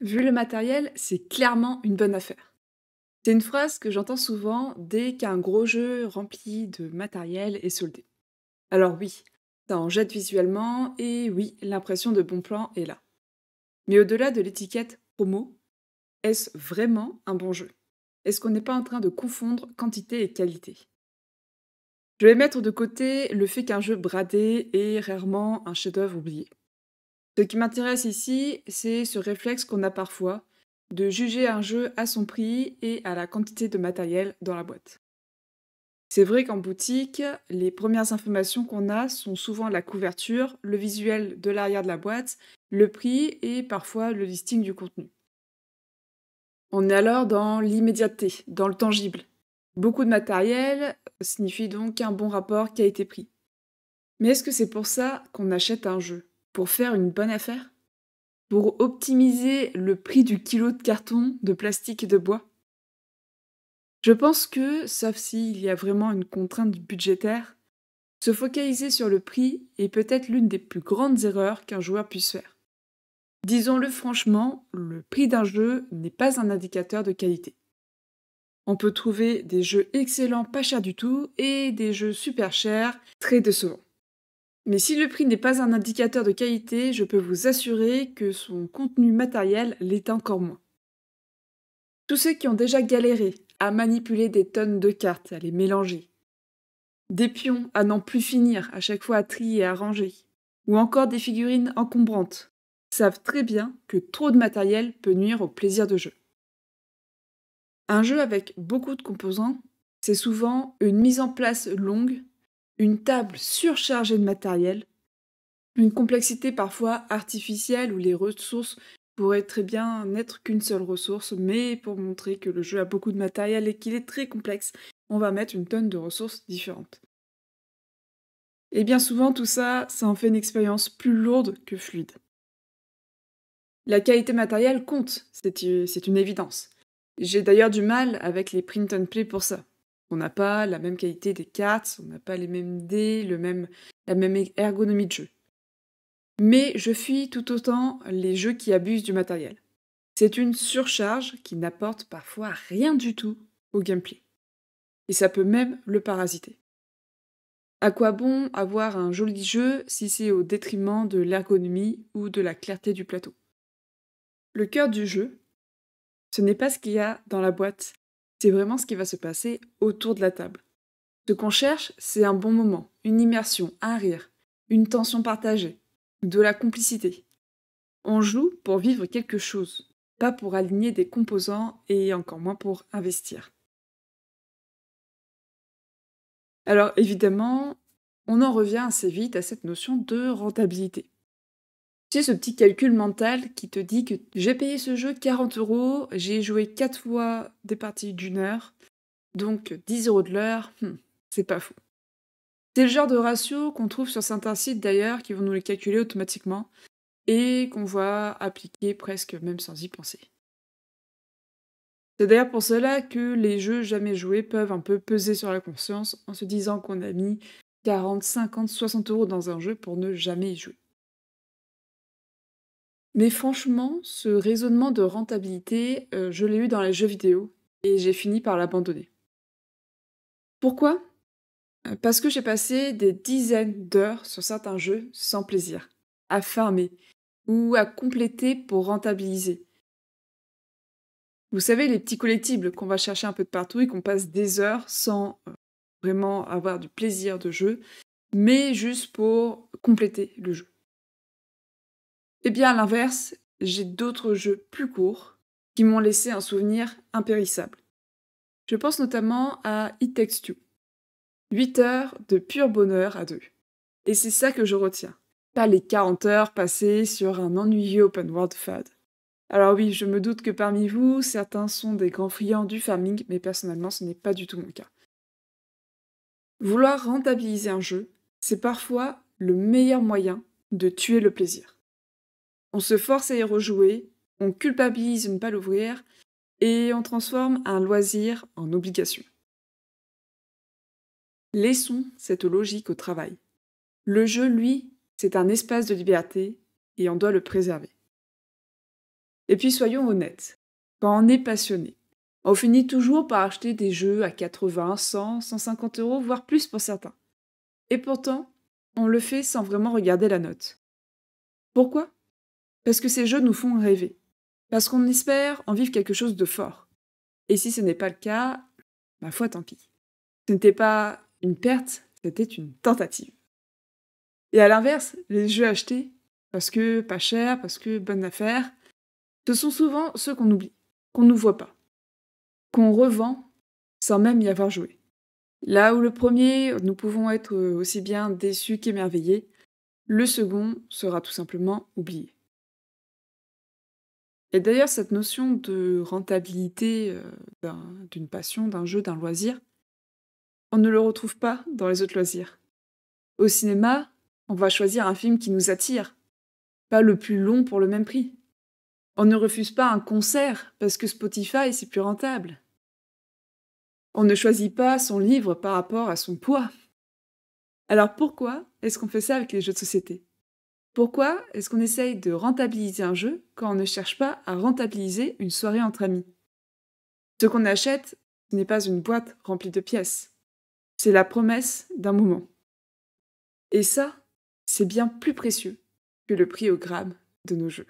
Vu le matériel, c'est clairement une bonne affaire. C'est une phrase que j'entends souvent dès qu'un gros jeu rempli de matériel est soldé. Alors oui, ça en jette visuellement et oui, l'impression de bon plan est là. Mais au-delà de l'étiquette promo, est-ce vraiment un bon jeu? Est-ce qu'on n'est pas en train de confondre quantité et qualité? Je vais mettre de côté le fait qu'un jeu bradé est rarement un chef-d'œuvre oublié. Ce qui m'intéresse ici, c'est ce réflexe qu'on a parfois de juger un jeu à son prix et à la quantité de matériel dans la boîte. C'est vrai qu'en boutique, les premières informations qu'on a sont souvent la couverture, le visuel de l'arrière de la boîte, le prix et parfois le listing du contenu. On est alors dans l'immédiateté, dans le tangible. Beaucoup de matériel signifie donc un bon rapport qualité-prix. Mais est-ce que c'est pour ça qu'on achète un jeu? Pour faire une bonne affaire? Pour optimiser le prix du kilo de carton, de plastique et de bois? Je pense que, sauf s'il y a vraiment une contrainte budgétaire, se focaliser sur le prix est peut-être l'une des plus grandes erreurs qu'un joueur puisse faire. Disons-le franchement, le prix d'un jeu n'est pas un indicateur de qualité. On peut trouver des jeux excellents pas chers du tout et des jeux super chers, très décevants. Mais si le prix n'est pas un indicateur de qualité, je peux vous assurer que son contenu matériel l'est encore moins. Tous ceux qui ont déjà galéré à manipuler des tonnes de cartes, à les mélanger, des pions à n'en plus finir, à chaque fois à trier et à ranger, ou encore des figurines encombrantes, savent très bien que trop de matériel peut nuire au plaisir de jeu. Un jeu avec beaucoup de composants, c'est souvent une mise en place longue, une table surchargée de matériel, une complexité parfois artificielle où les ressources pourraient très bien n'être qu'une seule ressource, mais pour montrer que le jeu a beaucoup de matériel et qu'il est très complexe, on va mettre une tonne de ressources différentes. Et bien souvent, tout ça, ça en fait une expérience plus lourde que fluide. La qualité matérielle compte, c'est une évidence. J'ai d'ailleurs du mal avec les print and play pour ça. On n'a pas la même qualité des cartes, on n'a pas les mêmes dés, la même ergonomie de jeu. Mais je fuis tout autant les jeux qui abusent du matériel. C'est une surcharge qui n'apporte parfois rien du tout au gameplay. Et ça peut même le parasiter. À quoi bon avoir un joli jeu si c'est au détriment de l'ergonomie ou de la clarté du plateau? Le cœur du jeu, ce n'est pas ce qu'il y a dans la boîte, c'est vraiment ce qui va se passer autour de la table. Ce qu'on cherche, c'est un bon moment, une immersion, un rire, une tension partagée, de la complicité. On joue pour vivre quelque chose, pas pour aligner des composants et encore moins pour investir. Alors évidemment, on en revient assez vite à cette notion de rentabilité. Tu sais, ce petit calcul mental qui te dit que j'ai payé ce jeu 40 euros, j'ai joué 4 fois des parties d'une heure, donc 10 euros de l'heure, c'est pas fou. C'est le genre de ratio qu'on trouve sur certains sites d'ailleurs qui vont nous les calculer automatiquement et qu'on va appliquer presque même sans y penser. C'est d'ailleurs pour cela que les jeux jamais joués peuvent un peu peser sur la conscience en se disant qu'on a mis 40, 50, 60 euros dans un jeu pour ne jamais y jouer. Mais franchement, ce raisonnement de rentabilité, je l'ai eu dans les jeux vidéo et j'ai fini par l'abandonner. Pourquoi? Parce que j'ai passé des dizaines d'heures sur certains jeux sans plaisir, à farmer ou à compléter pour rentabiliser. Vous savez, les petits collectibles qu'on va chercher un peu de partout et qu'on passe des heures sans, vraiment avoir du plaisir de jeu, mais juste pour compléter le jeu. Eh bien, à l'inverse, j'ai d'autres jeux plus courts qui m'ont laissé un souvenir impérissable. Je pense notamment à It Takes Two. 8 heures de pur bonheur à deux. Et c'est ça que je retiens. Pas les 40 heures passées sur un ennuyeux open world fade. Alors oui, je me doute que parmi vous, certains sont des grands friands du farming, mais personnellement, ce n'est pas du tout mon cas. Vouloir rentabiliser un jeu, c'est parfois le meilleur moyen de tuer le plaisir. On se force à y rejouer, on culpabilise de ne pas l'ouvrir, et on transforme un loisir en obligation. Laissons cette logique au travail. Le jeu, lui, c'est un espace de liberté, et on doit le préserver. Et puis soyons honnêtes, quand on est passionné, on finit toujours par acheter des jeux à 80, 100, 150 euros, voire plus pour certains. Et pourtant, on le fait sans vraiment regarder la note. Pourquoi? Parce que ces jeux nous font rêver. Parce qu'on espère en vivre quelque chose de fort. Et si ce n'est pas le cas, ma foi, tant pis. Ce n'était pas une perte, c'était une tentative. Et à l'inverse, les jeux achetés, parce que pas cher, parce que bonne affaire, ce sont souvent ceux qu'on oublie, qu'on ne voit pas, qu'on revend sans même y avoir joué. Là où le premier, nous pouvons être aussi bien déçus qu'émerveillés, le second sera tout simplement oublié. Et d'ailleurs, cette notion de rentabilité d'une passion, d'un jeu, d'un loisir, on ne le retrouve pas dans les autres loisirs. Au cinéma, on va choisir un film qui nous attire, pas le plus long pour le même prix. On ne refuse pas un concert parce que Spotify, c'est plus rentable. On ne choisit pas son livre par rapport à son poids. Alors pourquoi est-ce qu'on fait ça avec les jeux de société? Pourquoi est-ce qu'on essaye de rentabiliser un jeu quand on ne cherche pas à rentabiliser une soirée entre amis? Ce qu'on achète, ce n'est pas une boîte remplie de pièces. C'est la promesse d'un moment. Et ça, c'est bien plus précieux que le prix au gramme de nos jeux.